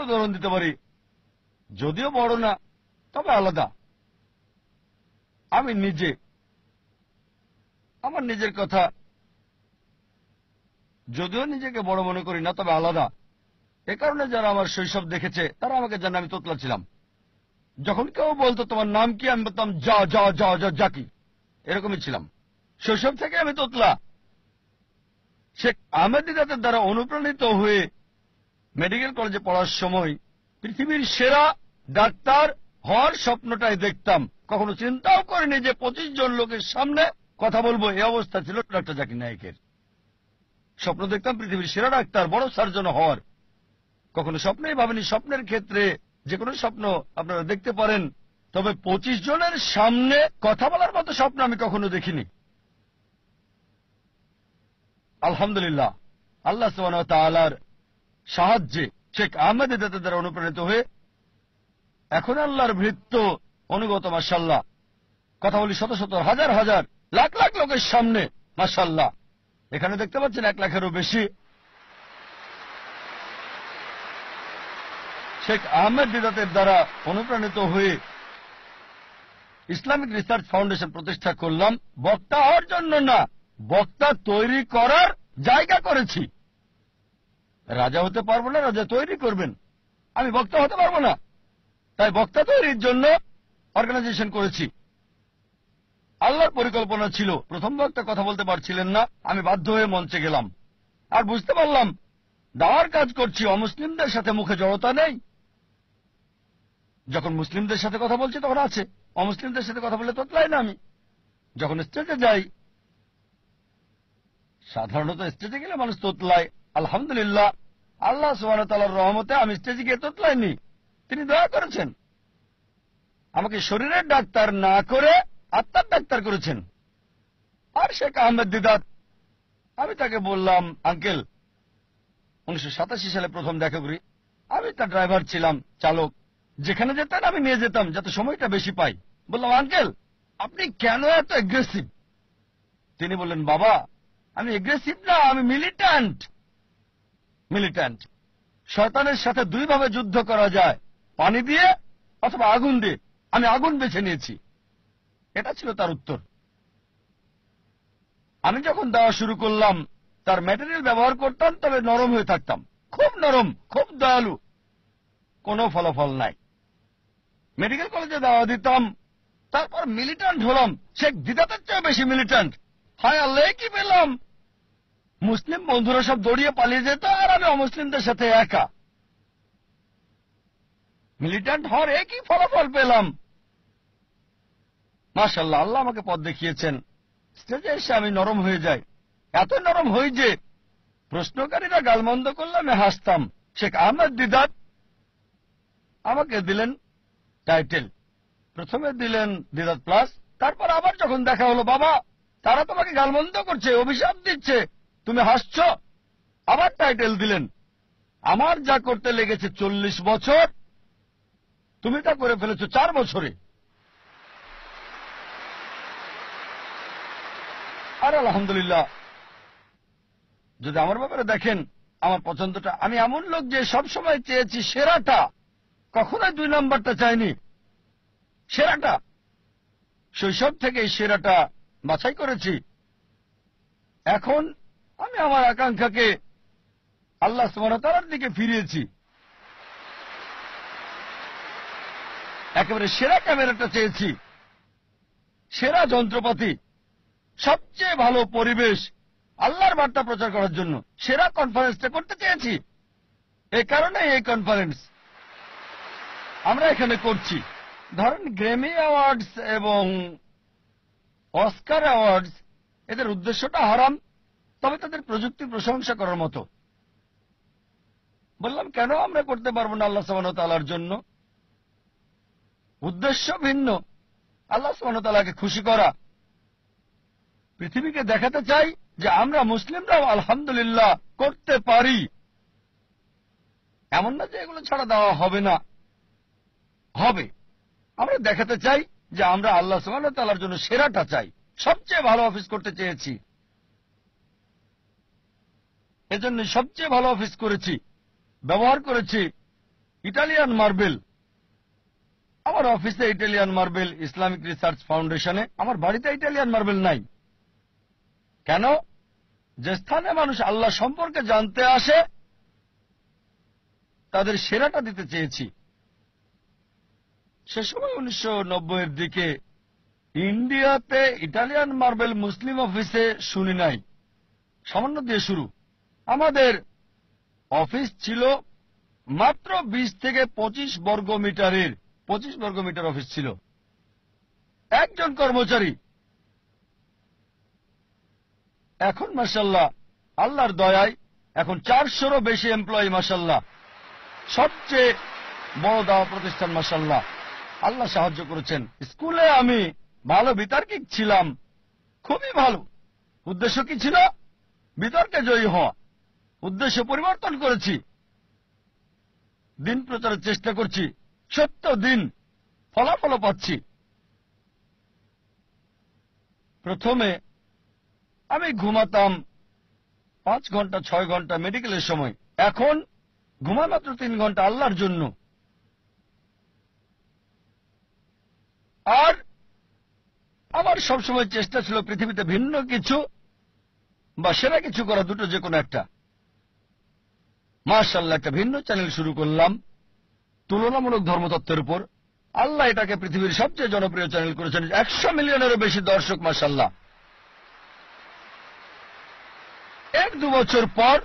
উদাহরণ দিতে পারি, যদিও বড় না তবে আলাদা। আমি নিজে আমার নিজের কথা, যদিও নিজেকে বড় মনে করি না তবে আলাদা। এ কারণে যারা আমার শৈশব দেখেছে তারা আমাকে জানে আমি তোতলা ছিলাম। যখন কেউ বলতো তোমার নাম কি, আমি বলতাম যা যা যা যা জাকি, এরকমই ছিলাম। শৈশব থেকে আমি তোতলা। শেখ আহমেদ দিদাতের দ্বারা অনুপ্রাণিত হয়ে মেডিকেল কলেজে পড়ার সময় পৃথিবীর সেরা ডাক্তার হওয়ার স্বপ্নটাই দেখতাম। কখনো চিন্তাও করিনি যে 25 জন লোকের সামনে কথা বলবো। এই অবস্থা ছিল ডক্টর জাকির নায়েকের। স্বপ্ন দেখতাম পৃথিবীর সেরা ডাক্তার, বড় সার্জন হওয়ার। কখনো স্বপ্নেই ভাবেনি। স্বপ্নের ক্ষেত্রে যে কোনো স্বপ্ন আপনারা দেখতে পারেন, তবে 25 জনের সামনে কথা বলার মতো স্বপ্ন আমি কখনো দেখিনি। আলহামদুলিল্লাহ, আল্লাহ সুবহানাহু ওয়া তাআলার সাহায্যে শেখ আহমেদ দিদাতের দ্বারা অনুপ্রাণিত হয়ে এখন আল্লাহর ভৃত্য অনুগত, মাশাআল্লাহ। কথা বলি শত শত হাজার হাজার লাখ লাখ লোকের সামনে, মাশাআল্লাহ। এখানে দেখতে পাচ্ছেন 1 লাখেরও বেশি। শেখ আহমেদ দিদাতের দ্বারা অনুপ্রাণিত হয়ে ইসলামিক রিসার্চ ফাউন্ডেশন প্রতিষ্ঠা করলাম। বক্তা হওয়ার জন্য না, বক্তা তৈরি করার জায়গা করেছি। রাজা হতে পারবো না, রাজা তৈরি করবেন। আমি বক্তা হতে পারবো না, তাই বক্তা তৈরির জন্য অর্গানাইজেশন করেছি। আল্লাহর পরিকল্পনা ছিল, প্রথম বক্তা কথা বলতে পারছিলেন না, আমি বাধ্য হয়ে মঞ্চে গেলাম। আর বুঝতে পারলাম দাওয়ার কাজ করছি, অমুসলিমদের সাথে মুখে জড়তা নেই। যখন মুসলিমদের সাথে কথা বলছি তখন আছে, অমুসলিমদের সাথে কথা বললে তোতলাই না আমি। যখন স্টেজে যাই, সাধারণত স্টেজে গেলে মানুষ তোতলায়। আলহামদুলিল্লাহ, আল্লাহ সুবহানাহু ওয়া তাআলার রহমতে আমি স্টেজে গিয়ে তোতলাইনি। তিনি দয়া করেছেন, আমাকে শরীরের ডাক্তার না করে আত্মার ডাক্তার করেছেন। আর শেখ আহমেদ দিদাত, আমি তাকে বললাম, আঙ্কেল, 1987 সালে প্রথম দেখা করি। আমি তার ড্রাইভার ছিলাম, চালক। যেখানে যেতেন আমি নিয়ে যেতাম যাতে সময়টা বেশি পাই। বললাম, আঙ্কেল, আপনি কেন এত এগ্রেসিভ? তিনি বললেন, বাবা, আমি এগ্রেসিভ না, আমি মিলিট্যান্ট। মিলিট্যান্ট। শয়তানের সাথে দুইভাবে যুদ্ধ করা যায়, পানি দিয়ে অথবা আগুন দিয়ে। আমি আগুন বেছে নিয়েছি। এটা ছিল তার উত্তর। আমি যখন দেওয়া শুরু করলাম, তার ম্যাটেরিয়াল ব্যবহার করতাম, তবে নরম হয়ে থাকতাম, খুব নরম, খুব দয়ালু। কোনো ফলাফল নাই। মেডিকেল কলেজে দেওয়া দিতাম, তারপর মিলিট্যান্ট হলাম। শেখ দিদাতের চেয়ে বেশি মিলিট্যান্ট। হায় আল্লাহ, কি পেলাম! মুসলিম বন্ধুরা সব দৌড়িয়ে পালিয়ে যেত, আর আমি অমুসলিমদের সাথে একা। মিলিট্যান্ট হওয়ার একই ফলাফল পেলাম। মাশাআল্লাহ, আল্লাহ আমাকে পথ দেখিয়েছেন। স্টেজে এসে আমি নরম হয়ে যাই, এত নরম হই যে প্রশ্নকারীরা গালমন্দ করলে আমি হাসতাম। শেখ আহমেদ দিদাত আমাকে দিলেন টাইটেল। প্রথমে দিলেন দিদাত প্লাস, তারপর আবার যখন দেখা হলো, বাবা, তারা তোমাকে গালমন্দ করছে, অভিশাপ দিচ্ছে, তুমি হাসছ, আবার টাইটেল দিলেন। আমার যা করতে লেগেছে 40 বছর, তুমি তা করে ফেলেছ 4 বছরে। আর আলহামদুলিল্লাহ, যদি আমার ব্যাপারে দেখেন, আমার পছন্দটা, আমি এমন লোক যে সবসময় চেয়েছি সেরাটা, কখনোই 2 নাম্বারটা চাইনি, সেরাটা। শৈশব থেকে সেরাটা বাছাই করেছি। এখন আমি আমার আকাঙ্ক্ষাকে আল্লাহ সুবহানাহু ওয়া তাআলার দিকে ফিরিয়েছি। একেবারে সেরা ক্যামেরাটা চেয়েছি, সেরা যন্ত্রপাতি, সবচেয়ে ভালো পরিবেশ আল্লাহর বার্তা প্রচার করার জন্য। সেরা কনফারেন্সটা করতে চেয়েছি। এই কারণে এই কনফারেন্স আমরা এখানে করছি। ধরেন গ্র্যামি অ্যাওয়ার্ডস এবং অস্কার অ্যাওয়ার্ডস, এদের উদ্দেশ্যটা হারাম, তবে তাদের প্রযুক্তি প্রশংসা করার মতো। বললাম, কেন আমরা করতে পারবো না আল্লাহ সুবহানাহু ওয়া তাআলার জন্য? উদ্দেশ্য ভিন্ন, আল্লাহ সুবহানাহু ওয়া তাআলাকে খুশি করা। পৃথিবীকে দেখাতে চাই যে আমরা মুসলিমরাও আলহামদুলিল্লাহ করতে পারি। এমন না যে এগুলো ছাড়া দেওয়া হবে না, হবে। আমরা দেখাতে চাই যে আমরা আল্লাহ সুবহানাহু ওয়া তাআলার জন্য সেরাটা চাই, সবচেয়ে ভালো অফিস করতে চেয়েছি। এজন্য সবচেয়ে ভালো অফিস করেছি, ব্যবহার করেছি ইটালিয়ান মার্বেল। আমার অফিসে ইটালিয়ান মার্বেল, ইসলামিক রিসার্চ ফাউন্ডেশনে। আমার বাড়িতে ইটালিয়ান মার্বেল নাই। কেন? যে স্থানে মানুষ আল্লাহ সম্পর্কে জানতে আসে তাদের সেরাটা দিতে চেয়েছি। সে সময় 1990-এর দিকে ইন্ডিয়াতে ইটালিয়ান মার্বেল মুসলিম অফিসে শুনি নাই। সামান্য দিয়ে শুরু। আমাদের অফিস ছিল মাত্র 20 থেকে 25 বর্গ মিটারের। 25 বর্গ মিটার অফিস ছিল, একজন কর্মচারী। এখন মাশাআল্লাহ আল্লাহর দয়ায় এখন 400-রও বেশি এমপ্লয়ি মাশাআল্লাহ। সবচেয়ে বড় দাওয়া প্রতিষ্ঠান মাশাআল্লাহ। আল্লাহ সাহায্য করেছেন। স্কুলে আমি ভালো বিতার্কিক ছিলাম, খুবই ভালো। উদ্দেশ্য কি ছিল? বিতর্কে জয়ী হওয়া। উদ্দেশ্য পরিবর্তন করেছি, দিন প্রচারের চেষ্টা করছি, সত্য দিন, ফলাফল পাচ্ছি। প্রথমে আমি ঘুমাতাম 5 ঘন্টা 6 ঘন্টা মেডিকেলের সময়। এখন ঘুমাই মাত্র 3 ঘন্টা আল্লাহর জন্য। আর আমার সবসময় চেষ্টা ছিল পৃথিবীতে ভিন্ন কিছু বা সেরা কিছু করা, দুটো যে কোনো একটা। মাশাআল্লাহ একটা ভিন্ন চ্যানেল শুরু করলাম তুলনামূলক ধর্মতত্ত্বের উপর। আল্লাহ এটাকে পৃথিবীর সবচেয়ে জনপ্রিয় চ্যানেল করেছেন। 100 মিলিয়নেরও বেশি দর্শক মাশাআল্লাহ। 1-2 বছর পর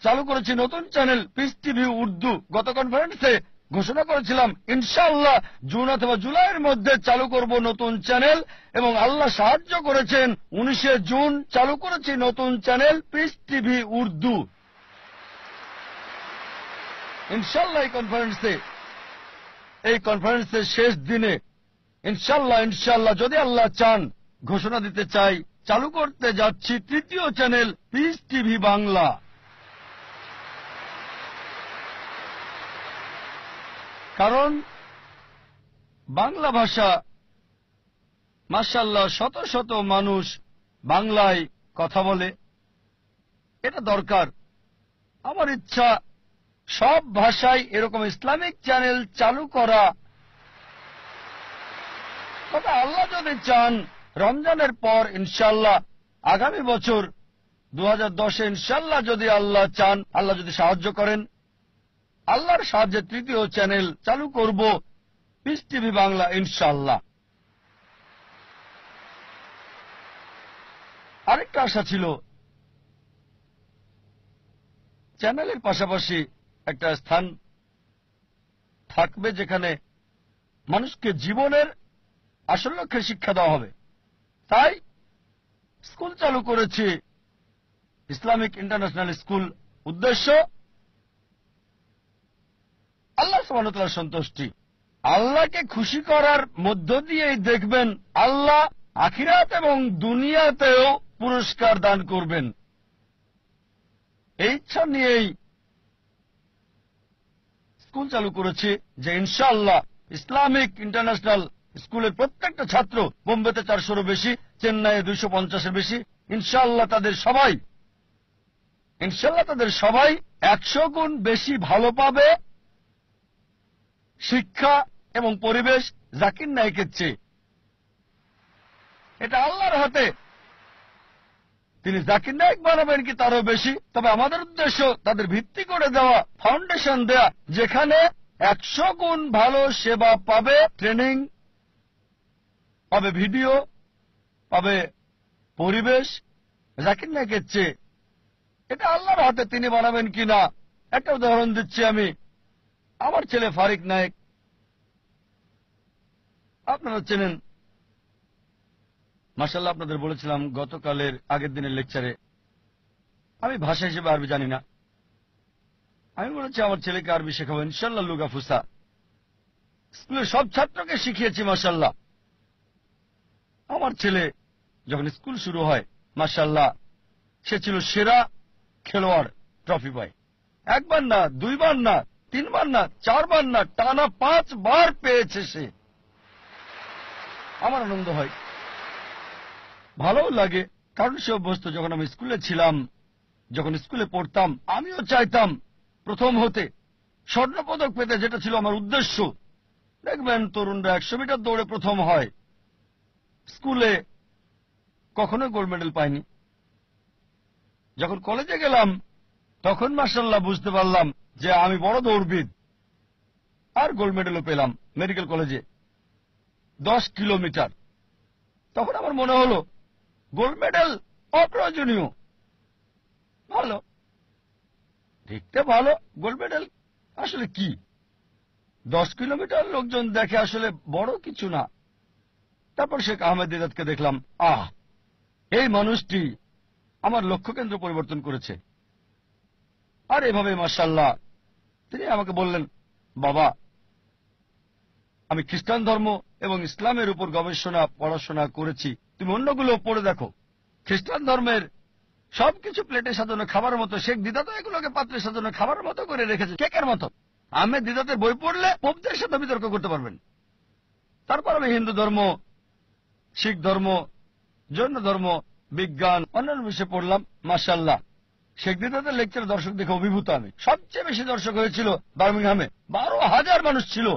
চালু করেছি নতুন চ্যানেল পিস টিভি উর্দু। গত কনফারেন্সে ঘোষণা করেছিলাম ইনশাআল্লাহ জুন অথবা জুলাইয়ের মধ্যে চালু করব নতুন চ্যানেল, এবং আল্লাহ সাহায্য করেছেন। 19 জুন চালু করেছি নতুন চ্যানেল পিস টিভি উর্দু। ইনশাআল্লাহ এই কনফারেন্সের শেষ দিনে ইনশাআল্লাহ যদি আল্লাহ চান ঘোষণা দিতে চাই চালু করতে যাচ্ছি 3য় চ্যানেল পিস টিভি বাংলা। কারণ বাংলা ভাষা মাশাআল্লাহ শত শত মানুষ বাংলায় কথা বলে, এটা দরকার। আমার ইচ্ছা সব ভাষায় এরকম ইসলামিক চ্যানেল চালু করা। তবে আল্লাহ যদি চান রমজানের পর ইনশাআল্লাহ আগামী বছর 2010-এ ইনশাআল্লাহ যদি আল্লাহ চান, আল্লাহ যদি সাহায্য করেন, আল্লাহর সাহায্যে 3য় চ্যানেল চালু করব পিস টিভি বাংলা ইনশাআল্লাহ। আরেকটা আশা ছিল চ্যানেলের পাশাপাশি একটা স্থান থাকবে যেখানে মানুষকে জীবনের আসল লক্ষ্যে শিক্ষা দেওয়া হবে। তাই স্কুল চালু করেছি, ইসলামিক ইন্টারন্যাশনাল স্কুল। উদ্দেশ্য আল্লাহ সুবহানাহু ওয়া তাআলার সন্তুষ্টি। আল্লাহকে খুশি করার মধ্য দিয়েই দেখবেন আল্লাহ আখিরাত এবং দুনিয়াতেও পুরস্কার দান করবেন। এই ইচ্ছা নিয়েই স্কুল চালু করেছি যে ইনশাআল্লাহ ইসলামিক ইন্টারন্যাশনাল স্কুলের প্রত্যেকটা ছাত্র, বোম্বেতে 400-রও বেশি, চেন্নাইয়ে 250-এর বেশি, ইনশাআল্লাহ তাদের সবাই 100 গুণ বেশি ভালো পাবে শিক্ষা এবং পরিবেশ জাকির নায়েকের চেয়ে। এটা আল্লাহর হাতে। তিনি জাকির নায়েক বানাবেন কি তারও বেশি। তবে আমাদের উদ্দেশ্য তাদের ভিত্তি করে দেওয়া, ফাউন্ডেশন দেয়া, যেখানে 100 গুণ ভালো সেবা পাবে, ট্রেনিং পাবে, ভিডিও পাবে, পরিবেশ জাকির নায়েকের চেয়ে। এটা আল্লাহর হাতে, তিনি বানাবেন কিনা। একটা উদাহরণ দিচ্ছি আমি। আমার ছেলে ফারিক নায়েক, আপনারা চেনেন মাশাআল্লাহ। আপনাদের বলেছিলাম গতকালের আগের দিনের লেকচারে আমি ভাষা হিসেবে আরবি জানি না। আমি বলেছি আমার ছেলেকে আরবি শেখাবো ইনশাআল্লাহ। লুগা ফুসা স্কুলের সব ছাত্রকে শিখিয়েছি মাশাআল্লাহ। আমার ছেলে যখন স্কুল শুরু হয় মাশাআল্লাহ সে ছিল সেরা খেলোয়াড়, ট্রফি পায়। 1 বার না, 2 বার না, 3 বার না, 4 বার না, টানা 5 বার পেয়েছে সে। আমার আনন্দ হয়, ভালোও লাগে, কারণ সে অভ্যস্ত। যখন আমি স্কুলে ছিলাম, যখন স্কুলে পড়তাম, আমিও চাইতাম প্রথম হতে, স্বর্ণপদক পেতে, যেটা ছিল আমার উদ্দেশ্য। দেখবেন তরুণরা 100 মিটার দৌড়ে প্রথম হয়, স্কুলে কখনো গোল্ড মেডেল পাইনি। যখন কলেজে গেলাম তখন মাশাআল্লাহ বুঝতে পারলাম যে আমি বড় দৌড়বিদ, আর গোল্ড মেডেলও পেলাম মেডিকেল কলেজে 10 কিলোমিটার। তখন আমার মনে হলো গোল্ড মেডেল অপ্রয়োজনীয়। ভালো, দেখতে ভালো, গোল্ড মেডেল আসলে কি? 10 কিলোমিটার লোকজন দেখে আসলে বড় কিছু না। তারপর শেখ আহমেদ দিদাতকে দেখলাম, এই মানুষটি আমার লক্ষ্যকেন্দ্র পরিবর্তন করেছে। আর এভাবে মাশাআল্লাহ তিনি আমাকে বললেন, বাবা, আমি খ্রিস্টান ধর্ম এবং ইসলামের উপর গবেষণা পড়াশোনা করেছি, তুমি অন্যগুলো পড়ে দেখো। খ্রিস্টান ধর্মের সবকিছু প্লেটে সাজানো খাবার মতো, শেখ দিদাত এগুলোকে পাত্রে সাজানো খাবার মতো করে রেখেছে, কেকের মতো। আহমেদ দিদাতের বই পড়লে পোপদের সাথে বিতর্ক করতে পারবেন। তারপর আমি হিন্দু ধর্ম, শিখ ধর্ম, জৈন ধর্ম, বিজ্ঞান, অন্যান্য বিষয়ে পড়লাম। মাশাআল্লাহ শেখ দিদাতের লেকচার দর্শক দেখে অভিভূত আমি। সবচেয়ে বেশি দর্শক হয়েছিল বার্মিংহামে, 12,000 মানুষ ছিল।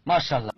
মাশাআল্লাহ।